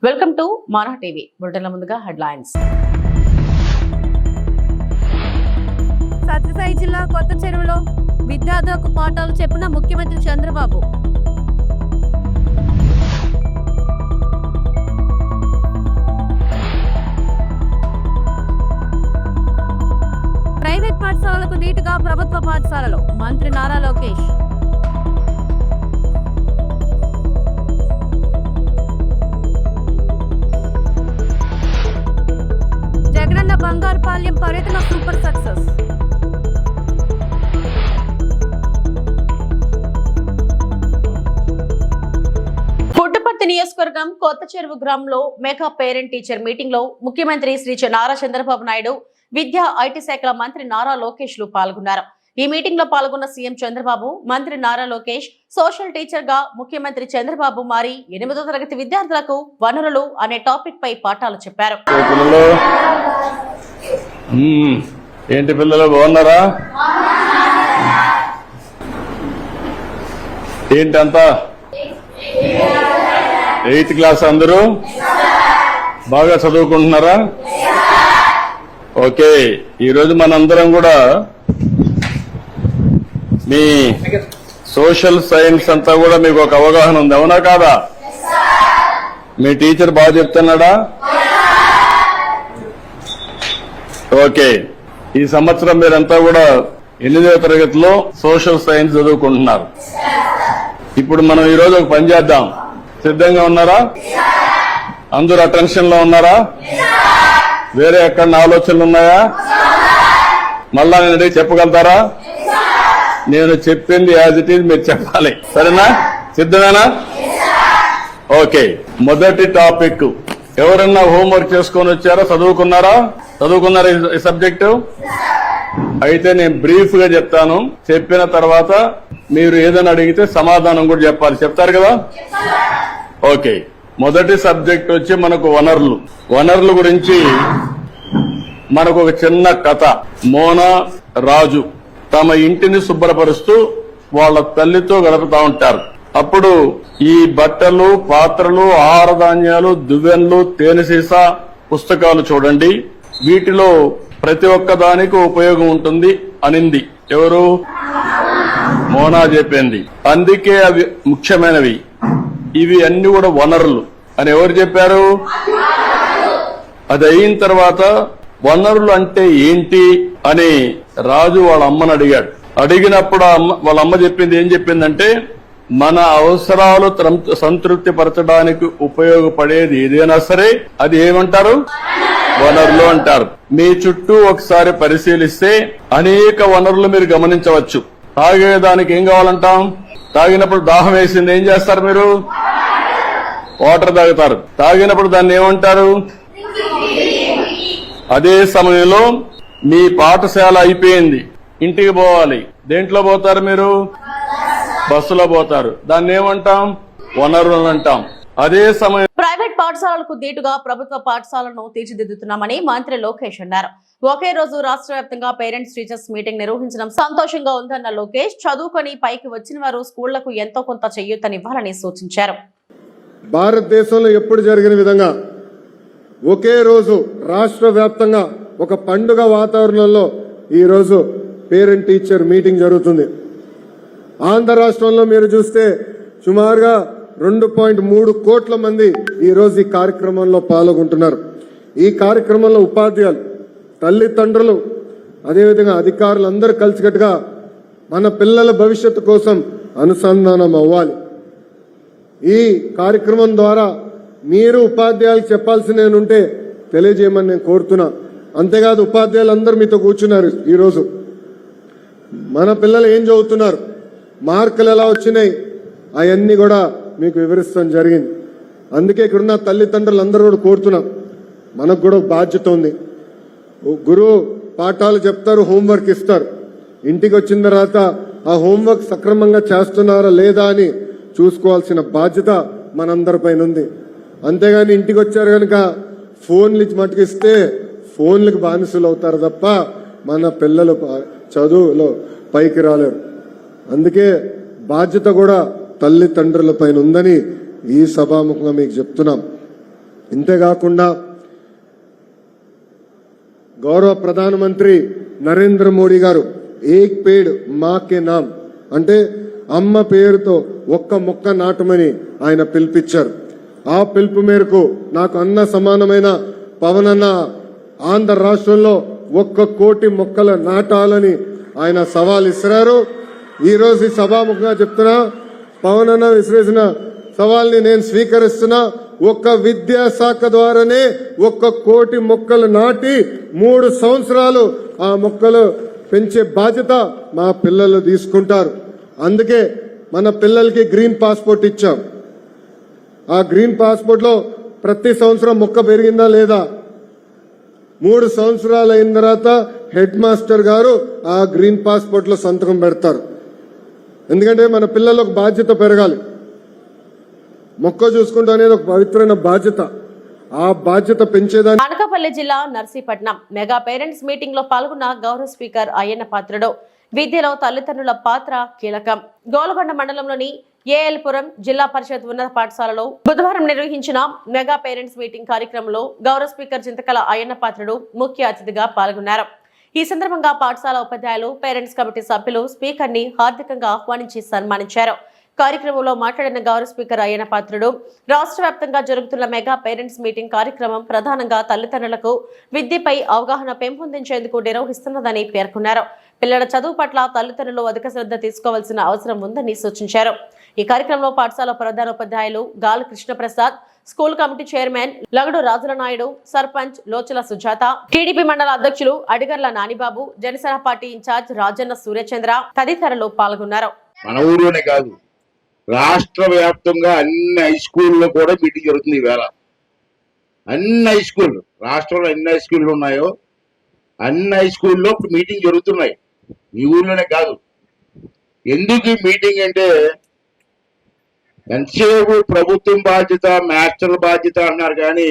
Welcome to Mana TV. బులెటిన్ల ముందుగా headlines. Sathya Sai జిల్లా కొత్త చెరువులో విద్యార్థులకు పాఠాలు చెప్పిన ముఖ్యమంత్రి చంద్రబాబు. ప్రైవేట్ పాఠశాలలకు ధీటుగా ప్రభుత్వ పాఠశాలలు మంత్రి నారా లోకేష్. జగనన్న బంగారుపాలెం పర్యటన సూపర్ సక్సెస్. పుట్టపర్తి నియోజకవర్గం కొత్త చెరువు గ్రామంలో మెగా పేరెంట్ టీచర్ మీటింగ్ లో ముఖ్యమంత్రి శ్రీ నారా చంద్రబాబు నాయుడు, విద్యా ఐటీ శాఖల మంత్రి నారా లోకేష్ లు పాల్గొన్నారు. ఈ మీటింగ్ లో పాల్గొన్న సీఎం చంద్రబాబు, మంత్రి నారా లోకేష్ సోషల్ టీచర్ గా ముఖ్యమంత్రి చంద్రబాబు మారి 8వ తరగతి విద్యార్థులకు వనరులు అనే టాపిక్ పై పాఠాలు చెప్పారు. ఏంటి పిల్లలు బాగున్నారా? ఏంటంతా 8th క్లాస్ అందరూ బాగా చదువుకుంటున్నారా? ఓకే, ఈరోజు మనందరం కూడా మీ సోషల్ సైన్స్ అంతా కూడా మీకు ఒక అవగాహన ఉంది, అవునా కాదా? మీ టీచర్ బాగా చెప్తున్నాడా? ఓకే, ఈ సంవత్సరం మీరంతా కూడా 8వ తరగతిలో సోషల్ సైన్స్ చదువుకుంటున్నారు. ఇప్పుడు మనం ఈరోజు ఒక పని చేద్దాం. సిద్ధంగా ఉన్నారా? అందరూ అటెన్షన్ లో ఉన్నారా? వేరే ఎక్కడ ఆలోచనలు ఉన్నాయా? మళ్ళా నేను అడిగి చెప్పగలుగుతారా? నేను చెప్పింది యాజ్ ఇట్ ఈజ్ మీరు చెప్పాలి, సరేనా? సిద్ధమేనా? ఓకే, మొదటి టాపిక్ ఎవరన్నా హోంవర్క్ చేసుకొని వచ్చారా? చదువుకున్నారా ఈ సబ్జెక్టు? అయితే నేను బ్రీఫ్ గా చెప్తాను, చెప్పిన తర్వాత మీరు ఏదైనా అడిగితే సమాధానం కూడా చెప్పాలి. చెప్తారు కదా? ఓకే, మొదటి సబ్జెక్ట్ వచ్చి మనకు వనరుల గురించి మనకు ఒక చిన్న కథ. మోనా, రాజు తమ ఇంటిని శుభ్రపరుస్తూ వాళ్ళ తల్లితో గడుపుతా ఉంటారు. అప్పుడు ఈ బట్టలు, పాత్రలు, ఆహార ధాన్యాలు, దువ్వెన్లు, తేనె సీసా, పుస్తకాలు చూడండి, వీటిలో ప్రతి ఒక్క దానికి ఉపయోగం ఉంటుంది అనింది. ఎవరు? మోనా చెప్పింది. అందుకే అవి ముఖ్యమైనవి, ఇవి అన్ని కూడా వనరులు అని ఎవరు చెప్పారు? అది అయిన తర్వాత వనరులు అంటే ఏంటి అని రాజు వాళ్ళ అమ్మని అడిగాడు. అడిగినప్పుడు వాళ్ళ అమ్మ చెప్పింది ఏం చెప్పిందంటే, మన అవసరాలు సంతృప్తి పరచడానికి ఉపయోగపడేది ఏదైనా సరే అది ఏమంటారు? వనరులు అంటారు. మీ చుట్టూ ఒకసారి పరిశీలిస్తే అనేక వనరులు మీరు గమనించవచ్చు. తాగేదానికి ఏం కావాలంటాం? తాగినప్పుడు దాహం వేసింది, ఏం చేస్తారు మీరు? వాటర్ తాగుతారు. తాగినప్పుడు దాన్ని ఏమంటారు? అదే సమయంలో మీ పాఠశాల అయిపోయింది, ఇంటికి పోవాలి, దేంట్లో పోతారు మీరు? బస్సులో పోతారు. దాన్ని ఏమంటాం? వనరులు అంటాం. అదే సమయం ప్రైవేట్ పాఠశాలలకు ధీటుగా ప్రభుత్వ పాఠశాలను తీర్చిదిద్దుతున్నామని మంత్రి లోకేష్ అన్నారు. ఒకే రోజు రాష్ట్ర వ్యాప్తంగా పేరెంట్స్ టీచర్స్ మీటింగ్ నిర్వహించడం సంతోషంగా ఉందన్న లోకేష్, చదువుకొని పైకి వచ్చిన వారు స్కూళ్లకు ఎంతో కొంత చేయూతనివ్వాలని సూచించారు. భారతదేశంలో ఎప్పుడు జరిగిన విధంగా ఒకే రోజు రాష్ట్ర వ్యాప్తంగా ఒక పండుగ వాతావరణంలో ఈ రోజు పేరెంట్ టీచర్ మీటింగ్ జరుగుతుంది. ఆంధ్ర రాష్ట్రంలో మీరు చూస్తే సుమారుగా 2.3 కోట్ల మంది ఈ రోజు ఈ కార్యక్రమంలో పాల్గొంటున్నారు. ఈ కార్యక్రమంలో ఉపాధ్యాయులు, తల్లిదండ్రులు, అదేవిధంగా అధికారులు అందరూ కలిసికట్టుగా మన పిల్లల భవిష్యత్తు కోసం అనుసంధానం అవ్వాలి. ఈ కార్యక్రమం ద్వారా మీరు ఉపాధ్యాయులకు చెప్పాల్సినవి ఉంటే తెలియజేయమని నేను కోరుతున్నా. అంతేకాదు, ఉపాధ్యాయులు అందరూ మీతో కూర్చున్నారు. ఈరోజు మన పిల్లలు ఏం చదువుతున్నారు, మార్కులు ఎలా వచ్చినాయి, అవన్నీ కూడా మీకు వివరిస్తాం జరిగింది. అందుకే ఇక్కడున్న తల్లిదండ్రులు అందరూ కూడా కోరుతున్నాం, మనకు కూడా బాధ్యత ఉంది. గురువు పాఠాలు చెప్తారు, హోంవర్క్ ఇస్తారు. ఇంటికి వచ్చిన తర్వాత ఆ హోంవర్క్ సక్రమంగా చేస్తున్నారా లేదా అని చూసుకోవాల్సిన బాధ్యత మనందరిపైన ఉంది. అంతేగాని ఇంటికి వచ్చారు కనుక ఫోన్లు మటుకిస్తే ఫోన్లకు బానిసలు అవుతారు తప్ప మన పిల్లలు చదువులో పైకి రాలేరు. అందుకే బాధ్యత కూడా తల్లిదండ్రుల పైన ఉందని ఈ సభాముఖంగా మీకు చెప్తున్నాం. ఇంతేకాకుండా గౌరవ ప్రధానమంత్రి నరేంద్ర మోడీ గారు ఏక్ పేడ్ మా కే నామ్ అంటే అమ్మ పేరుతో ఒక్క మొక్క నాటమని ఆయన పిలిపించారు. ఆ పిలుపు మేరకు నాకు అన్న సమానమైన పవన్ అన్న ఆంధ్ర రాష్ట్రంలో 1 కోటి మొక్కలు నాటాలని ఆయన సవాల్ ఇస్తున్నారు. ఈ రోజు ఈ సభాముఖంగా చెప్తున్నా, పవన్ అన్న విసిరేసిన సవాల్ని నేను స్వీకరిస్తున్నా. ఒక్క విద్యాశాఖ ద్వారానే 1 కోటి మొక్కలు నాటి 3 సంవత్సరాలు ఆ మొక్కలు పెంచే బాధ్యత మా పిల్లలు తీసుకుంటారు. అందుకే మన పిల్లలకి గ్రీన్ పాస్పోర్ట్ ఇచ్చాం. ఆ గ్రీన్ పాస్పోర్ట్ లో ప్రతి సంవత్సరం మొక్క పెరిగిందా లేదా, 3 సంవత్సరాలు అయిన తర్వాత హెడ్ మాస్టర్ గారు ఆ గ్రీన్ పాస్పోర్ట్ లో సంతకం పెడతారు. ఎందుకంటే మన పిల్లలకు బాధ్యత పెరగాలి. మొక్క చూసుకుంటూ అనేది ఒక పవిత్రమైన బాధ్యత. ఆ బాధ్యత పెంచేదాన్ని అనకాపల్లి జిల్లా నర్సీపట్నం మెగా పేరెంట్స్ మీటింగ్ లో పాల్గొన్న గౌరవ స్పీకర్ అయ్యన్న పాత్రుడు. విద్యలో తల్లిదండ్రుల పాత్ర కీలకం. గోలగొండ మండలంలోని ఏఎల్పురం జిల్లా పరిషత్ ఉన్నత పాఠశాలలో బుధవారం నిర్వహించిన మెగా పేరెంట్స్ మీటింగ్ కార్యక్రమంలో గౌరవ స్పీకర్ చింతకల అయ్యన్న పాత్రుడు ముఖ్య అతిథిగా పాల్గొన్నారు. ఈ సందర్భంగా పాఠశాల ఉపాధ్యాయులు, పేరెంట్స్ కమిటీ సభ్యులు స్పీకర్ ని హార్దికంగా ఆహ్వానించి సన్మానించారు. కార్యక్రమంలో మాట్లాడిన గౌరవ స్పీకర్ అయ్యన్న పాత్రుడు రాష్ట్ర వ్యాప్తంగా జరుగుతున్న మెగా పేరెంట్స్ మీటింగ్ కార్యక్రమం ప్రధానంగా తల్లిదండ్రులకు విద్యపై అవగాహన పెంపొందించేందుకు నిర్వహిస్తున్నదని పేర్కొన్నారు. పిల్లల చదువు పట్ల తల్లిదండ్రులు అధిక శ్రద్ధ తీసుకోవాల్సిన అవసరం ఉందని సూచించారు. ఈ కార్యక్రమంలో పాఠశాల ప్రధానోపాధ్యాయులు Gal Krishna Prasad, school committee chairman Lagadu Rajula Naidu, sarpanch Lochala Sujatha, TDP మండల అధ్యక్షులు అడిగర్ల నానిబాబు, జనసేన పార్టీ ఇన్ఛార్జ్ రాజన్న సూర్యచంద్ర తదితరులు పాల్గొన్నారు. మన ఊరిలోనే కాదు, రాష్ట్ర వ్యాప్తంగా అన్ని హై స్కూల్లో కూడా మీటింగ్ జరుగుతుంది ఈవేళ. అన్ని హై స్కూళ్ళు, రాష్ట్రంలో ఎన్ని హై స్కూళ్ళు ఉన్నాయో అన్ని హై స్కూల్లో ఇప్పుడు మీటింగ్ జరుగుతున్నాయి. మీ ఊర్లోనే కాదు. ఎందుకు ఈ మీటింగ్ అంటే, ఎంతసేపు ప్రభుత్వం బాధ్యత, మాస్టర్ల బాధ్యత అన్నారు, కానీ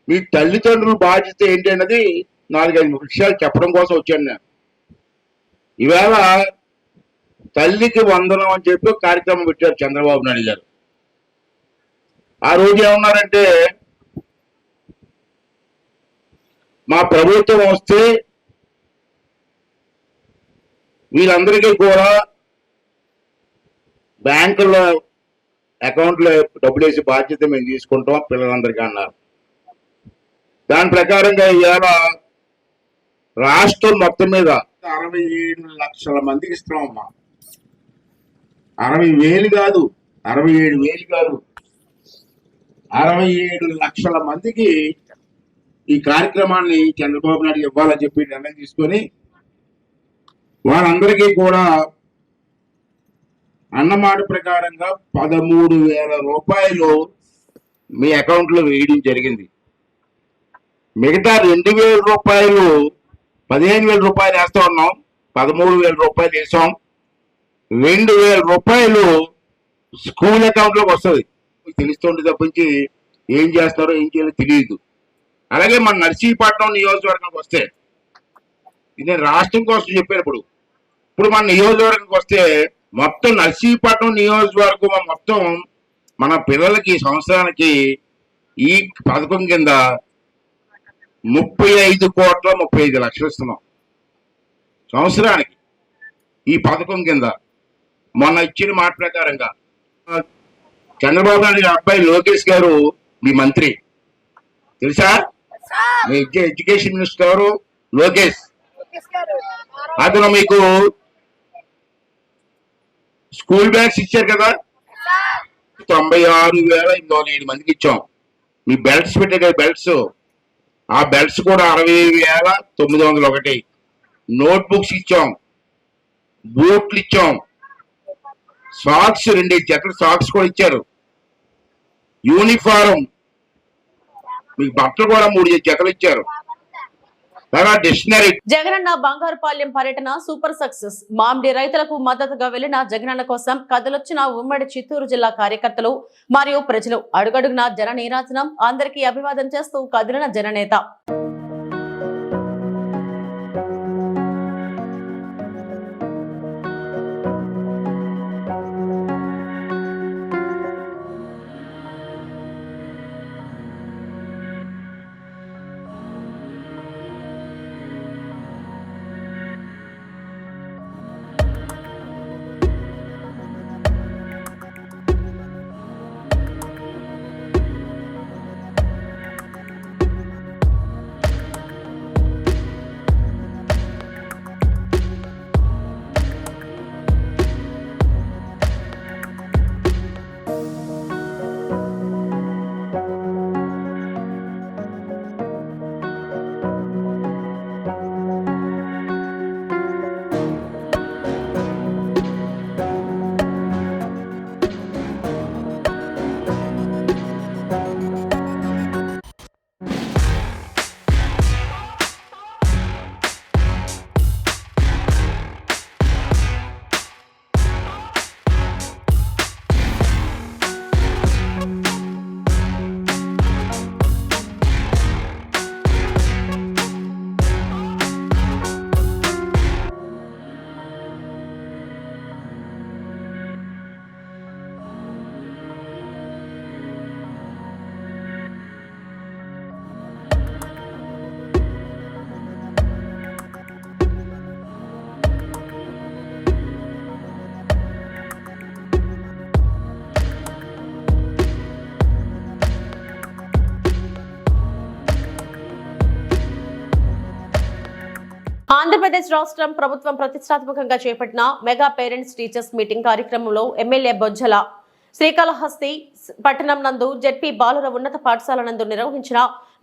మీ తల్లిదండ్రుల బాధ్యత ఏంటి అన్నది 4-5 విషయాలు చెప్పడం కోసం వచ్చాను నేను. ఈవేళ తల్లికి వందనం అని చెప్పి ఒక కార్యక్రమం పెట్టారు చంద్రబాబు నాయుడు గారు. ఆ రోజు ఏమన్నారంటే, మా ప్రభుత్వం వస్తే వీళ్ళందరికీ కూడా బ్యాంకుల్లో అకౌంట్లో డబ్బులు వేసి బాధ్యత మేము తీసుకుంటాం పిల్లలందరికీ అన్నారు. దాని ప్రకారంగా ఇవాళ రాష్ట్రం మొత్తం మీద 67 లక్షల మందికి ఇస్తున్నామమ్మా. 60,000 కాదు, 67,000 కాదు, 67 లక్షల మందికి ఈ కార్యక్రమాన్ని చంద్రబాబు నాయుడు ఇవ్వాలని చెప్పి నిర్ణయం తీసుకొని వాళ్ళందరికీ కూడా అన్నమాట ప్రకారంగా 13,000 రూపాయలు మీ అకౌంట్లో వేయడం జరిగింది. మిగతా 2,000 రూపాయలు, 15,000 రూపాయలు వేస్తా ఉన్నాం, 13,000 రూపాయలు వేసాం. 2,000 రూపాయలు స్కూల్ అకౌంట్లోకి వస్తుంది. తెలుస్తుంది తప్పించి ఏం చేస్తారో ఏం చేయాలో తెలియదు. అలాగే మన నర్సీపట్నం నియోజకవర్గానికి వస్తే, ఇది రాష్ట్రం కోసం చెప్పారు. ఇప్పుడు మన నియోజకవర్గానికి వస్తే మొత్తం నర్సీపట్నం నియోజకవర్గం మొత్తం మన పిల్లలకి సంవత్సరానికి ఈ పథకం కింద 35,35,00,000 ఇస్తున్నాం సంవత్సరానికి. ఈ పథకం కింద మొన్న ఇచ్చిన మాట ప్రకారంగా చంద్రబాబు నాయుడు అబ్బాయి లోకేష్ గారు మీ మంత్రి తెలుసా? మీ ఎడ్యుకేషన్ మినిస్టర్ గారు లోకేష్. అతను మీకు స్కూల్ బ్యాగ్స్ ఇచ్చారు కదా, 96,807 మందికి ఇచ్చాం. మీ బెల్ట్స్ పెట్టే కదా బెల్ట్స్, ఆ బెల్ట్స్ కూడా 60,901. నోట్ బుక్స్ ఇచ్చాం, బూట్లు ఇచ్చాం, సాక్స్ 2 జతలు సాక్స్ కూడా ఇచ్చారు. యూనిఫారం మీకు బట్టలు కూడా 3 జతలు ఇచ్చారు. డిక్షనరీ. జగనన్న బంగారుపాలెం పర్యటన సూపర్ సక్సెస్. మామిడి రైతులకు మద్దతుగా వెళ్లిన జగనన్న కోసం కదలొచ్చిన ఉమ్మడి చిత్తూరు జిల్లా కార్యకర్తలు మరియు ప్రజలు. అడుగడుగున జన నీరాజనం, అందరికీ అభివాదం చేస్తూ కదిలిన జననేత. ఆంధ్రప్రదేశ్ రాష్ట్రం ప్రభుత్వం ప్రతిష్టాత్మకంగా చేపట్టిన మెగా పేరెంట్స్ టీచర్స్ మీటింగ్ కార్యక్రమంలో ఎమ్మెల్యే బొజ్జల శ్రీకాళహస్తి పట్టణం నందు జెడ్పీ బాలుర ఉన్నత పాఠశాల నందు నిర్వహించిన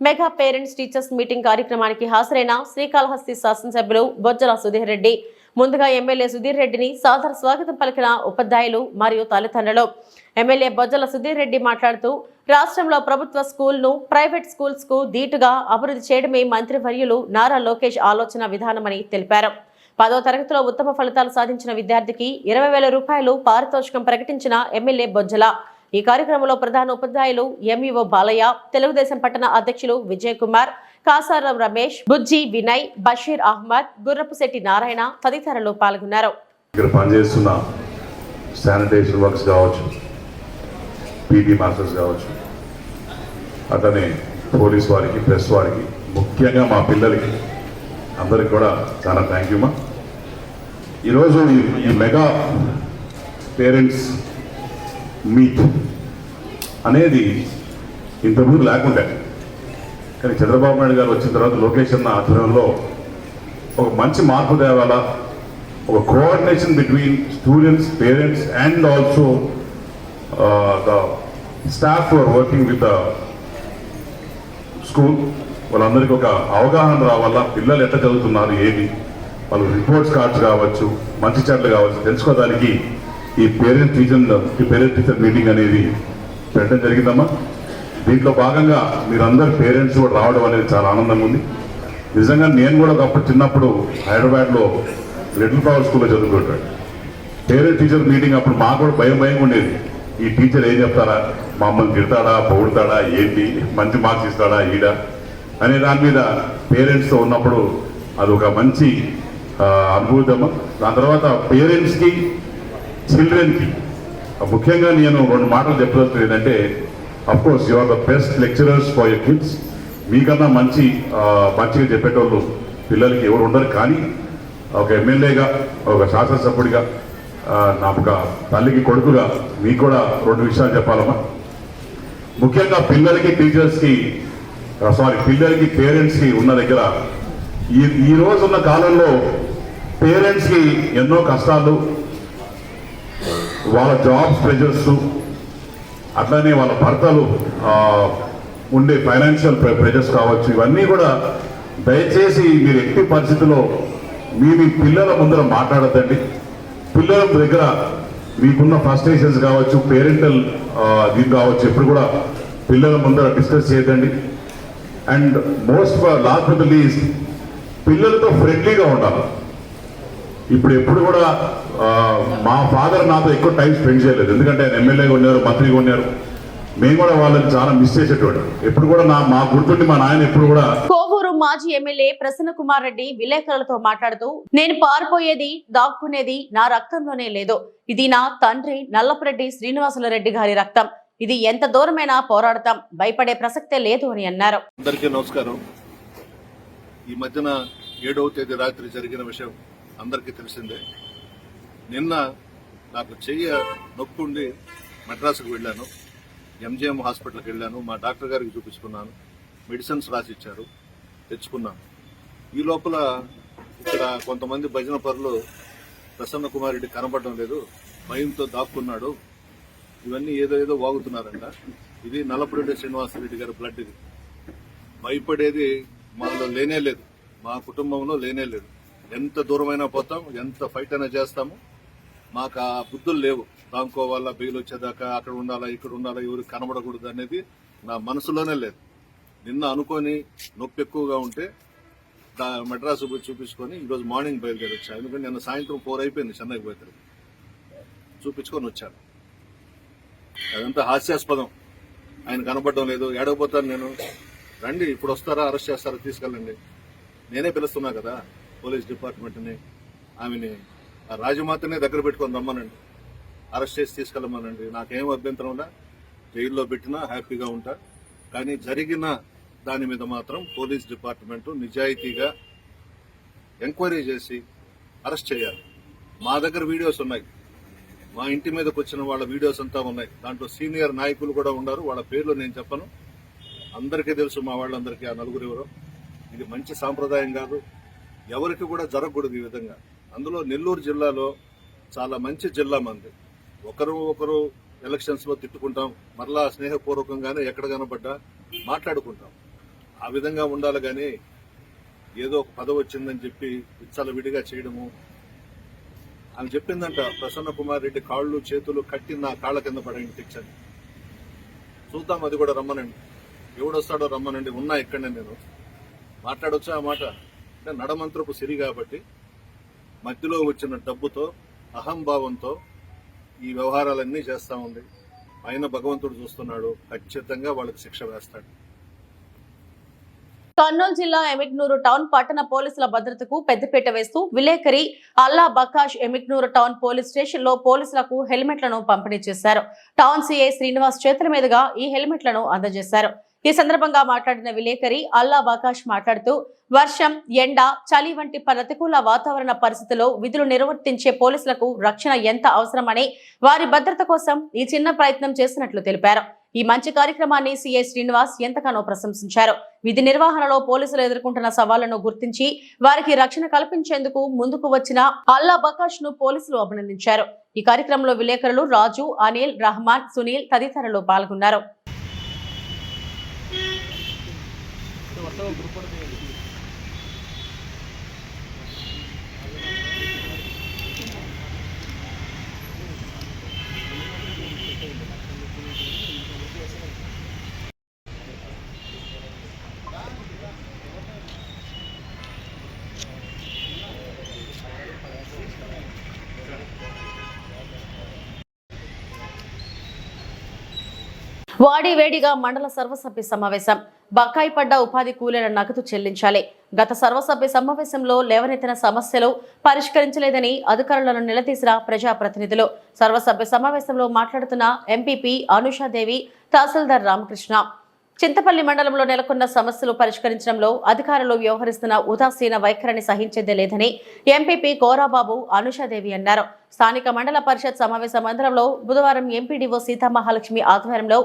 మెగా పేరెంట్స్ టీచర్స్ మీటింగ్ కార్యక్రమానికి హాజరైన శ్రీకాళహస్తి శాసనసభ్యులు బొజ్జల సుధీర్ రెడ్డి ముందుగా ఎమ్మెల్యే సుధీర్ రెడ్డిని సాదర స్వాగతం పలికిన ఉపాధ్యాయులు మరియు తల్లిదండ్రులు. ఎమ్మెల్యే బొజ్జల సుధీర్ రెడ్డి మాట్లాడుతూ రాష్ట్రంలో ప్రభుత్వ స్కూల్ను ప్రైవేట్ స్కూల్స్ కు ధీటుగా అభివృద్ధి చేయడమే మంత్రివర్యులు నారా లోకేష్ ఆలోచన విధానమని తెలిపారు. 10వ తరగతిలో ఉత్తమ ఫలితాలు సాధించిన విద్యార్థికి 20,000 రూపాయలు పారితోషికం ప్రకటించిన ఎమ్మెల్యే బొజ్జల ఈ కార్యక్రమంలో ప్రధాన ఉపాధ్యాయులు ఎంఈఓ బాలయ్య, తెలుగుదేశం పట్టణ అధ్యక్షులు విజయ్ కుమార్, కాసారం రమేష్, బుజ్జి వినయ్, బషీర్ అహ్మద్, గుర్రపుశెట్టి నారాయణ తదితరులు పాల్గొన్నారు. ఇక్కడ పనిచేస్తున్న శానిటేషన్ వర్క్స్ కావచ్చు, పీటీ మాస్టర్స్ కావచ్చు, అట్లనే పోలీస్ వారికి, ప్రెస్ వారికి, ముఖ్యంగా మా పిల్లలకి అందరికి కూడా చాలా థ్యాంక్ యూ మా. ఈరోజు ఈ మెగా పేరెంట్స్ మీట్ అనేది ఇంతకుముందు లేకుండే, కానీ చంద్రబాబు నాయుడు గారు వచ్చిన తర్వాత లోకేష్ అన్న ఆధ్వర్యంలో ఒక మంచి మార్పు తేవాలా, ఒక coordination between students, parents and also the staff are working with the school, వాళ్ళందరికీ ఒక అవగాహన రావాలా, పిల్లలు ఎట్లా చదువుతున్నారు, ఏమి వాళ్ళు రిపోర్ట్స్ కార్డ్స్ కావచ్చు, మంచి చెడ్లు కావచ్చు తెలుసుకోవడానికి ఈ పేరెంట్ టీచర్ మీటింగ్ అనేది పెట్టడం జరిగిందమ్మా. దీంట్లో భాగంగా మీరందరు పేరెంట్స్ కూడా రావడం అనేది చాలా ఆనందంగా ఉంది. నిజంగా నేను కూడా ఒకప్పుడు చిన్నప్పుడు హైదరాబాద్లో లిటిల్ ఫ్లవర్ స్కూల్లో చదువుకుంటాడు. పేరెంట్ టీచర్ మీటింగ్ అప్పుడు మాకు కూడా భయం ఉండేది, ఈ టీచర్ ఏం చెప్తారా, మమ్మల్ని తిడతాడా, పొగుడతాడా, ఏంటి, మంచి మార్క్స్ ఇస్తాడా ఈడ అనే దాని మీద పేరెంట్స్తో ఉన్నప్పుడు అదొక మంచి అనుభూతమ్మా. దాని తర్వాత పేరెంట్స్కి, చిల్డ్రన్కి ముఖ్యంగా నేను 2 మాటలు చెప్పదలుచుకుంది ఏంటంటే, of course you are the best lecturers for your kids. మీకన్నా మంచిగా చెప్పేటోళ్ళు పిల్లలకి ఎవరు ఉండరు. కానీ ఒక ఎమ్మెల్యేగా, ఒక శాసనసభ్యుడిగా, నా ఒక తల్లికి కొడుకుగా మీకు కూడా 2 విషయాలు చెప్పాలమ్మా. ముఖ్యంగా పిల్లలకి పేరెంట్స్కి ఉన్న దగ్గర ఈ రోజు ఉన్న కాలంలో పేరెంట్స్కి ఎన్నో కష్టాలు, వాళ్ళ జాబ్స్ ప్రెజర్స్, అట్లానే వాళ్ళ భర్తలు ఉండే ఫైనాన్షియల్ ప్రెజర్స్ కావచ్చు, ఇవన్నీ కూడా దయచేసి మీరు ఎట్టి పరిస్థితుల్లో మీ పిల్లల ముందర మాట్లాడద్దండి. పిల్లల దగ్గర మీకున్న ఫ్రస్ట్రేషన్స్ కావచ్చు, పేరెంటల్ దీని కావచ్చు, ఎప్పుడు కూడా పిల్లల ముందర డిస్కస్ చేయదండి. And last but the least, పిల్లలతో ఫ్రెండ్లీగా ఉండాలి. ఇప్పుడు ఎప్పుడు కూడా మా ఫాదర్ నాతో ఎక్కువ టైం స్పెండ్ చేయలేదు, ఎందుకంటే ఆయన ఎమ్మెల్యేగా ఉన్నారు, మంత్రిగా ఉన్నారు. మేము కూడా వాళ్ళని చాలా మిస్ చేసేటోడు. ఎప్పుడు కూడా మా గుర్తుండి మా నాయన ఎప్పుడు కూడా. కోవూరు మాజీ ఎమ్మెల్యే ప్రసన్న కుమార్ రెడ్డి విలేకరులతో మాట్లాడుతూ, నేను పారిపోయేది, దాక్కునేది నా రక్తంలోనే లేదు. ఇది నా తండ్రి నల్లపురెడ్డి శ్రీనివాసుల రెడ్డి గారి రక్తం. ఇది ఎంత దూరమైనా పోరాడతాం, భయపడే ప్రసక్తే లేదు అని అన్నారు. అందరికీ నమస్కారం. ఈ మధ్యన 7వ తేదీ రాత్రి జరిగిన విషయం అందరికీ తెలిసిందే. నిన్న నాకు చెయ్యి నొప్పుండి మద్రాసుకు వెళ్ళాను, ఎంజిఎం హాస్పిటల్కి వెళ్ళాను, మా డాక్టర్ గారికి చూపించుకున్నాను, మెడిసిన్స్ రాసిచ్చారు, తెచ్చుకున్నాను. ఈ లోపల ఇక్కడ కొంతమంది భజన పరులు ప్రసన్న కుమార్ రెడ్డి కనపడడం లేదు, భయంతో దాక్కున్నాడు, ఇవన్నీ ఏదో వాగుతున్నారంట. ఇది నల్లపురెడ్డి శ్రీనివాసరెడ్డి గారి బ్లడ్. ఇది భయపడేది మనలో లేనే లేదు, మా కుటుంబంలో లేనే లేదు. ఎంత దూరమైనా పోతాం, ఎంత ఫైట్ అయినా చేస్తాము. మాకు ఆ బుద్ధులు లేవు, దాంకోవాలా, బెయిల్ వచ్చేదాకా అక్కడ ఉండాలా, ఇక్కడ ఉండాలా, ఎవరికి కనబడకూడదు అనేది నా మనసులోనే లేదు. నిన్న అనుకొని నొప్పి ఎక్కువగా ఉంటే మెడ్రాసు పోయి చూపించుకొని ఈరోజు మార్నింగ్ బయలుదేరి వచ్చాను. ఎందుకంటే నిన్న సాయంత్రం 4 అయిపోయింది చెన్నైకి పోతే, చూపించుకొని వచ్చాను. అదంతా హాస్యాస్పదం. ఆయన కనబడడం లేదు, ఏడకపోతాను నేను. రండి, ఇప్పుడు వస్తారా, అరెస్ట్ చేస్తారా, తీసుకెళ్ళండి. నేనే పిలుస్తున్నా కదా పోలీస్ డిపార్ట్మెంట్ని, ఆమెని రాజమాతనే దగ్గర పెట్టుకొని రమ్మనండి, అరెస్ట్ చేసి తీసుకెళ్ళమనండి. నాకేం అభ్యంతరం ఉన్నా, జైల్లో పెట్టినా హ్యాపీగా ఉంటా. కానీ జరిగిన దాని మీద మాత్రం పోలీస్ డిపార్ట్మెంట్ నిజాయితీగా ఎంక్వైరీ చేసి అరెస్ట్ చేయాలి. మా దగ్గర వీడియోస్ ఉన్నాయి, మా ఇంటి మీదకి వచ్చిన వాళ్ళ వీడియోస్ అంతా ఉన్నాయి. దాంట్లో సీనియర్ నాయకులు కూడా ఉన్నారు, వాళ్ళ పేర్లు నేను చెప్పను, అందరికీ తెలుసు మా వాళ్ళందరికీ ఆ నలుగురు ఎవరో. ఇది మంచి సాంప్రదాయం కాదు. ఎవరికి కూడా జరగకూడదు ఈ విధంగా. అందులో నెల్లూరు జిల్లాలో చాలా మంచి జిల్లా మంది. ఒకరు ఎలక్షన్స్ లో తిట్టుకుంటాం, మరలా స్నేహపూర్వకంగానే ఎక్కడ కనబడ్డా మాట్లాడుకుంటాం. ఆ విధంగా ఉండాలి కానీ ఏదో ఒక పదవి వచ్చిందని చెప్పి విచ్చలవిడిగా చేయడము. ఆమె చెప్పిందంట, ప్రసన్న కుమార్ రెడ్డి కాళ్ళు చేతులు కట్టి నా కాళ్ళ కింద పడండి తెచ్చని. చూద్దాం, అది కూడా రమ్మనండి. ఎవడొస్తాడో రమ్మనండి, ఉన్నా ఇక్కడనే నేను మాట్లాడొచ్చా ఆ మాట. అంటే నడమంత్రపు సిరి కాబట్టి మధ్యలో వచ్చిన డబ్బుతో అహంభావంతో ఈ వ్యవహారాలన్నీ చేస్తా ఉంది. పైన భగవంతుడు చూస్తున్నాడు, ఖచ్చితంగా వాళ్ళకి శిక్ష వేస్తాడు. కర్నూలు జిల్లా ఎమిగ్నూరు టౌన్ పట్టణ పోలీసుల భద్రతకు పెద్దపీట వేస్తూ విలేకరి అల్లా Baksh Emmiganur town police station లో పోలీసులకు హెల్మెట్లను పంపిణీ చేశారు. టౌన్ సీఐ శ్రీనివాస్ చేతుల మీదుగా ఈ హెల్మెట్లను అందజేశారు. ఈ సందర్భంగా మాట్లాడిన విలేకరి అల్లా బకాష్ మాట్లాడుతూ వర్షం, ఎండ, చలి వంటి ప్రతికూల వాతావరణ పరిస్థితుల్లో విధులు నిర్వర్తించే పోలీసులకు రక్షణ ఎంత అవసరమని, వారి భద్రత కోసం ఈ చిన్న ప్రయత్నం చేసినట్లు తెలిపారు. ఈ మంచి కార్యక్రమాన్ని సీఐ శ్రీనివాస్ ఎంతగానో ప్రశంసించారు. విధి నిర్వహణలో పోలీసులు ఎదుర్కొంటున్న సవాళ్లను గుర్తించి వారికి రక్షణ కల్పించేందుకు ముందుకు వచ్చిన అల్లా బకాష్ ను పోలీసులు అభినందించారు. ఈ కార్యక్రమంలో విలేకరులు రాజు, అనిల్, రహమాన్, సునీల్ తదితరులు పాల్గొన్నారు. వాడివేడిగా మండల సర్వసభ్య సమావేశం. బకాయి పడ్డ ఉపాధి కూలీల నగదు చెల్లించాలి. గత సర్వసభ్య సమావేశంలో లేవనెత్తిన సమస్యలు పరిష్కరించలేదని అధికారులను నిలదీసిన ప్రజాప్రతినిధులు. సర్వసభ్య సమావేశంలో మాట్లాడుతున్న ఎంపీపీ అనుషాదేవి, తహసీల్దార్ రామకృష్ణ చింతపల్లి మండలంలో నెలకొన్న సమస్యలు పరిష్కరించడంలో అధికారులు వ్యవహరిస్తున్న ఉదాసీన వైఖరిని సహించేదే లేదని ఎంపీపీ కోరాబాబు, అనుషాదేవి అన్నారు. స్థానిక మండల పరిషత్ సమావేశ మందిరంలో బుధవారం ఎంపీడీఓ సీతామహాలక్ష్మి ఆధ్వర్యంలో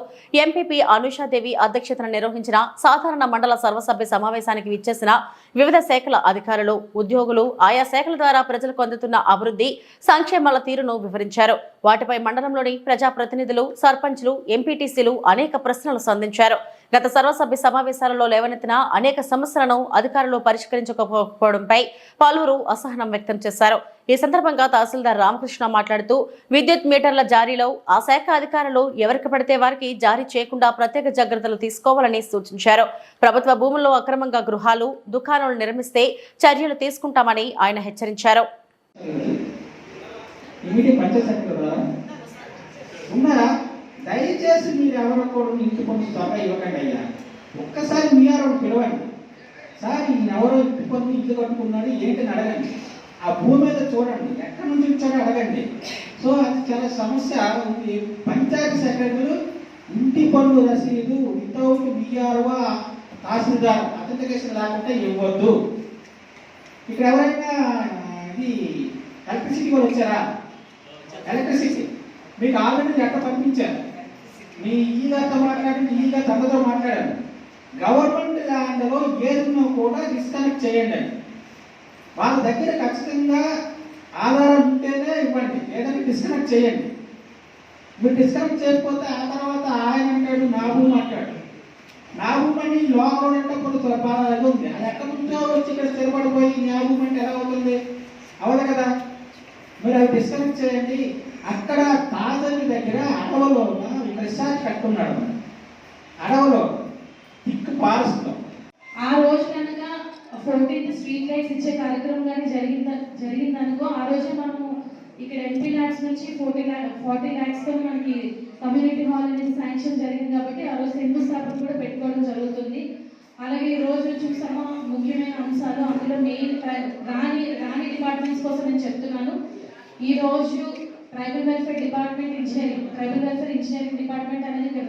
ఎంపీపీ అనుషాదేవి అధ్యక్షతన నిర్వహించిన సాధారణ మండల సర్వసభ్య సమావేశానికి విచ్చేసిన వివిధ శాఖల అధికారులు, ఉద్యోగులు ఆయా శాఖల ద్వారా ప్రజలకు అందుతున్న అభివృద్ధి, సంక్షేమాల తీరును వివరించారు. వాటిపై మండలంలోని ప్రజాప్రతినిధులు, సర్పంచ్లు, ఎంపీటీసీలు అనేక ప్రశ్నలు సంధించారు. గత సర్వసభ్య సమావేశాలలో లేవనెత్తిన అనేక సమస్యలను అధికారులు పరిష్కరించకపోవడంపై పలువురు అసహనం వ్యక్తం చేశారు. ఈ సందర్భంగా తహసీల్దార్ రామకృష్ణ మాట్లాడుతూ విద్యుత్ మీటర్ల జారీలో ఆ శాఖ అధికారులు ఎవరికి పడితే వారికి జారీ చేయకుండా ప్రత్యేక జాగ్రత్తలు తీసుకోవాలని సూచించారు. ప్రభుత్వ భూముల్లో అక్రమంగా గృహాలు, దుకాణాలు నిర్మిస్తే చర్యలు తీసుకుంటామని ఆయన హెచ్చరించారు. దయచేసి మీరు ఎవరో కూడా ఇంటి పన్ను త్వరగా ఇవ్వకండి అయ్యా. ఒక్కసారి మీఆర్ఓ పిలవండి. సార్ ఈయన ఎవరో ఇంటి పన్ను ఇల్లు కట్టుకున్నాడు ఏంటని అడగండి. ఆ భూమి మీద చూడండి, ఎక్కడి నుంచి వచ్చాడో అడగండి. సో అది చాలా సమస్య ఉంది. పంచాయతీ సెక్రటరీలు ఇంటి పన్ను రసీదు వితౌట్ మీఆర్ఓ, తహసీల్దార్ అథెంటికేషన్ లేకుండా ఇవ్వద్దు. ఇక్కడ ఎవరైనా ఇది ఎలక్ట్రిసిటీ కూడా వచ్చారా? ఎలక్ట్రిసిటీ మీకు ఆల్రెడీ లెక్క పంపించారు. మీ ఈగారితో మాట్లాడండి, ఈగా తనతో మాట్లాడండి. గవర్నమెంట్ ల్యాండ్లో ఏదున్నా కూడా డిస్కనెక్ట్ చేయండి. వాళ్ళ దగ్గర ఖచ్చితంగా ఆధారం ఉంటేనే ఇవ్వండి, లేదంటే డిస్కనెక్ట్ చేయండి. మీరు డిస్కనెక్ట్ చేయకపోతే ఆ తర్వాత ఆయన అంటాడు నా భూమి అంటాడు. నా భూమి అని లోకల్ అంటే కొన్ని ఉంది. అది ఎక్కడి నుంచో వచ్చి ఇక్కడ స్థిరపడిపోయి నా భూమి అంటే ఎలా అవుతుంది? అవదు కదా. మీరు అవి డిస్కనెక్ట్ చేయండి. అక్కడ తాజాని దగ్గర అడవలో రిసార్ట్ కట్టుకున్నాడు. అడవలో దిక్కు పారుస్తాం. ఆ రోజు కనుక 14th స్ట్రీట్ లైట్స్ ఇచ్చే కార్యక్రమం కానీ జరిగిందనుకో, ఆ రోజే మనము ఇక్కడ MP ల్యాక్స్ నుంచి 40 ల్యాక్స్తో మనకి కమ్యూనిటీ హాల్ అనేది శాంక్షన్ జరిగింది. కాబట్టి ఆ రోజు శంకుస్థాపన కూడా పెట్టుకోవడం జరుగుతుంది. అలాగే ఈ రోజు చూసామా ముఖ్యమైన అంశాలు, అందులో మెయిన్ రాని డిపార్ట్మెంట్స్ కోసం నేను చెప్తున్నాను. ఈ రోజు ట్రైబల్ వెల్ఫేర్ ఇంజనీరింగ్ డిపార్ట్మెంట్ అనేది ఇక్కడ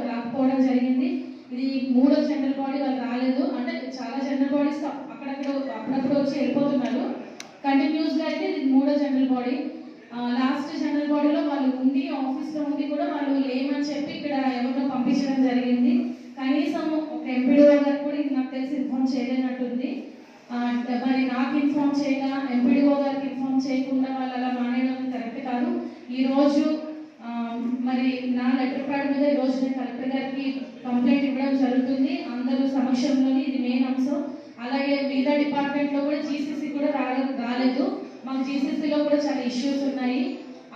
రాకపోవడం జరిగింది. ఇది 3వ జనరల్ బాడీ వాళ్ళు రాలేదు. అంటే చాలా జనరల్ బాడీస్ అప్పుడప్పుడు వచ్చి వెళ్ళిపోతున్నారు. కంటిన్యూస్గా అయితే ఇది 3వ జనరల్ బాడీ. లాస్ట్ జనరల్ బాడీలో వాళ్ళు ఉండి ఆఫీస్లో ఉండి కూడా వాళ్ళు లేమని చెప్పి ఇక్కడ ఎవరినో పంపించడం జరిగింది. కనీసం ఒక ఎంపీడీఓ గారు కూడా ఇది నాకు తెలిసి ఇన్ఫార్మ్ చేయలేనట్టుంది. మరి నాకు ఇన్ఫార్మ్ చేయగా ఎంపీడీఓ గారికి ఇన్ఫార్మ్ చేయకుండా వాళ్ళు అలా మానేయడం కరెక్ట్ కాదు. ఈరోజు మరి నా లెటర్ ప్యాడ్ మీద ఈరోజు నేను కలెక్టర్ గారికి కంప్లైంట్ ఇవ్వడం జరుగుతుంది అందరూ సమక్షంలోని. ఇది మెయిన్ అంశం. అలాగే మిగతా డిపార్ట్మెంట్లో కూడా జీసీసీ కూడా రాలేదు. మాకు జీసీసీలో కూడా చాలా ఇష్యూస్ ఉన్నాయి.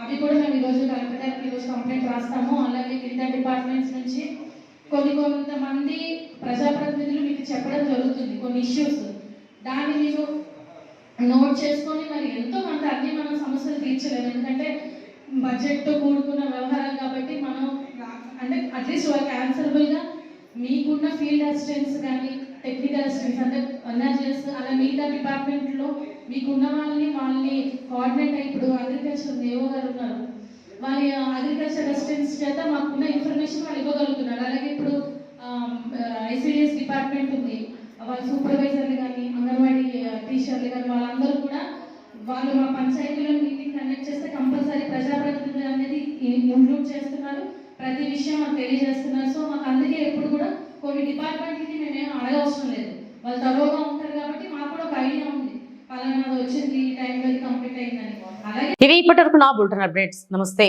అవి కూడా మేము ఈరోజు కలెక్టర్ గారికి ఈరోజు కంప్లైంట్ రాస్తాము. అలాగే మిగతా డిపార్ట్మెంట్స్ నుంచి కొంతమంది ప్రజాప్రతినిధులు మీకు చెప్పడం జరుగుతుంది కొన్ని ఇష్యూస్. దాన్ని మీరు నోట్ చేసుకొని మరి ఎంతో కొంత అన్ని మనం సమస్యలు తీర్చలేము. ఎందుకంటే బడ్జెట్తో కూడుకున్న వ్యవహారం కాబట్టి మనం అంటే అట్లీస్ట్ వాళ్ళకి ఆన్సరబుల్గా మీకున్న ఫీల్డ్ అసిస్టెంట్స్ కానీ టెక్నికల్ అసిస్టెంట్స్ అంటే ఎన్ఆర్జీఎస్ అలా మిగతా డిపార్ట్మెంట్లో మీకున్న వాళ్ళని కోఆర్డినేట్ అయ్యి ఇప్పుడు అగ్రికల్చర్ ఏవో గారు ఉన్నారు, వాళ్ళ అగ్రికల్చర్ అసిస్టెంట్స్ చేత మాకున్న ఇన్ఫర్మేషన్ వాళ్ళు ఇవ్వగలుగుతున్నారు. అలాగే ఇప్పుడు ఐసీడీఎస్ డిపార్ట్మెంట్ ఉంది, వాళ్ళ సూపర్వైజర్లు కానీ అంగన్వాడీ టీచర్లు కానీ వాళ్ళందరూ కూడా వాళ్ళు మా పంచాయతీలో మీటింగ్ కండక్ట్ చేస్తే కంపల్సరీ ప్రజాప్రతినిధులు అనేది ఇంక్లూడ్ చేస్తున్నారు. ప్రతి విషయం మాకు తెలియజేస్తున్నారు. సో మాకు అందుకే ఎప్పుడు కూడా కొన్ని డిపార్ట్మెంట్కి మేమేం అడగవసరం లేదు. వాళ్ళు తరోగా ఉంటారు కాబట్టి మాకు కూడా ఒక ఐడియా ఉంది పలానా వచ్చింది టైంలో కంప్లీట్ అయిందని. అలాగే ఇవి ఇప్పటివరకు నా బులెటిన్ అప్డేట్స్. నమస్తే.